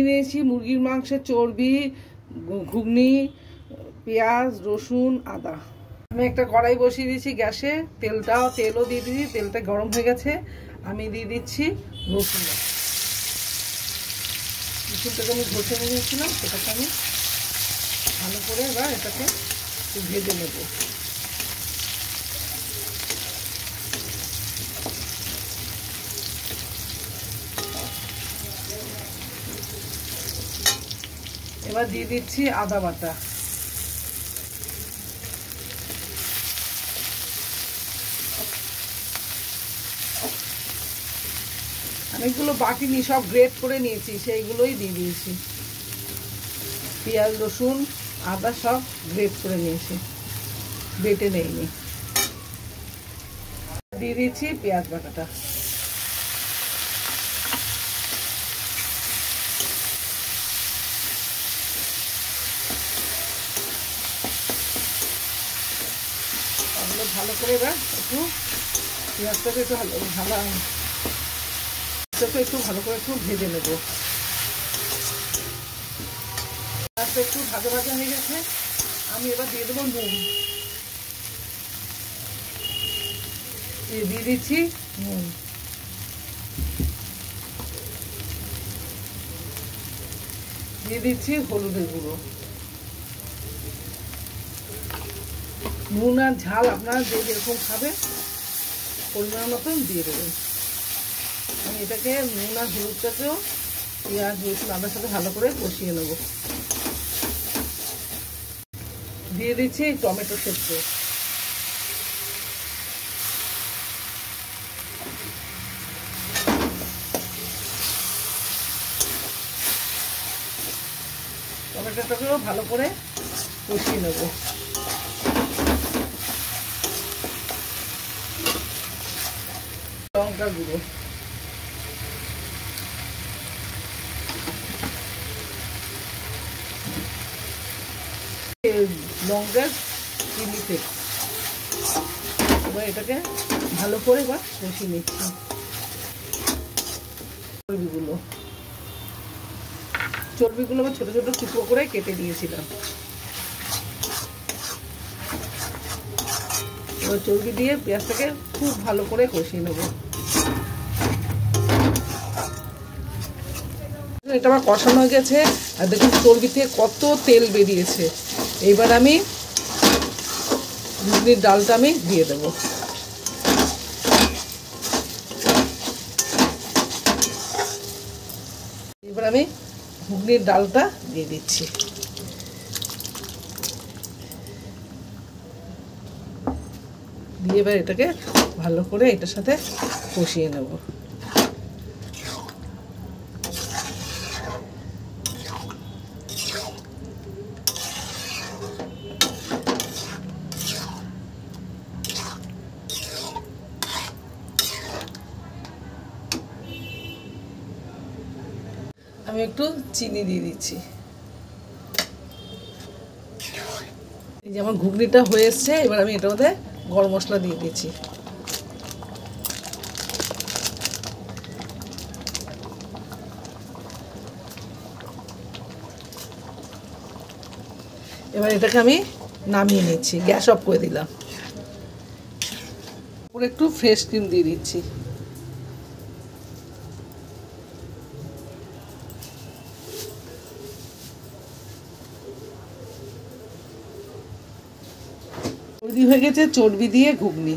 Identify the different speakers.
Speaker 1: নিয়েছি মুরগির মাংসের চর্বি, ঘুগনি, পেঁয়াজ, রসুন, আদা। আমি একটা কড়াই বসিয়ে দিয়েছি গ্যাসে, তেলও দিয়ে দিয়েছি। তেলটা গরম হয়ে গেছে, আমি দিয়ে দিচ্ছি রসুনটাকে আমি ঘষে নিয়েছিলাম, সেটাকে আমি ভালো করে এবার এটাকে ভেজে নেব। এবার দিয়ে দিচ্ছি আদা বাটা। অনেকগুলো বাটিনি, সব গ্রেট করে নিয়েছি, সেইগুলোই দিয়ে দিয়েছি। পেঁয়াজ, রসুন, আদা সব গ্রেট করে নিয়েছি, বেটে নেইনি। দিয়ে দিচ্ছি পেঁয়াজ বাটাটা। ভালো করে এবার একটু পেঁয়াজটাকে একটু ভালো করে একটু ভেজে নেব। পেঁয়াজটা একটু ভাজা ভাজা হয়ে গেছে, আমি এবার দিয়ে দেবো নুন। দিয়ে দিচ্ছি নুন। দিয়ে দিচ্ছি হলুদের গুঁড়ো। নুন আর ঝাল আপনারা যে যেরকম খাবে পরিমাণ মতন দিয়ে দেবেন। আমি এটাকে নুন আর হলুদটাকেও পেঁয়াজ, রসুন, আদার সাথে ভালো করে কষিয়ে নেব। দিয়ে দিচ্ছি টমেটো সেদ্ধ। টমেটোটাকেও ভালো করে কষিয়ে নেব। লঙ্কা গুঁড়ো, লঙ্কার চিলি ফ্লেক্স। এবার এটাকে ভালো করে এবার কষিয়ে নিচ্ছি। চর্বিগুলো আবার ছোট ছোট টুকরো করে কেটে দিয়েছিলাম। এবার চর্বি দিয়ে পেঁয়াজটাকে খুব ভালো করে কষিয়ে নেব। এটা আমার কষানো হয়ে গেছে, আর দেখুন চর্বি থেকে কত তেল বেরিয়েছে। এবার আমি ঘুগনির ডালটা আমি দিয়ে দেব। এবার আমি ঘুগনির ডালটা দিয়ে দিচ্ছি। দিয়ে এবার এটাকে ভালো করে এটার সাথে কষিয়ে নেব। আমি একটু চিনি দিয়ে দিচ্ছি। এই যে আমার ঘুগনিটা হয়ে এসছে, এবার আমি এটার মধ্যে গরম মশলা দিয়ে দিচ্ছি। এবার এটাকে আমি নামিয়ে নিচ্ছি, গ্যাস অফ করে দিলাম। ওপরে একটু ফ্রেশ ক্রিম দিয়ে দিচ্ছি। তৈরি হয়ে গেছে চর্বি দিয়ে ঘুগনি।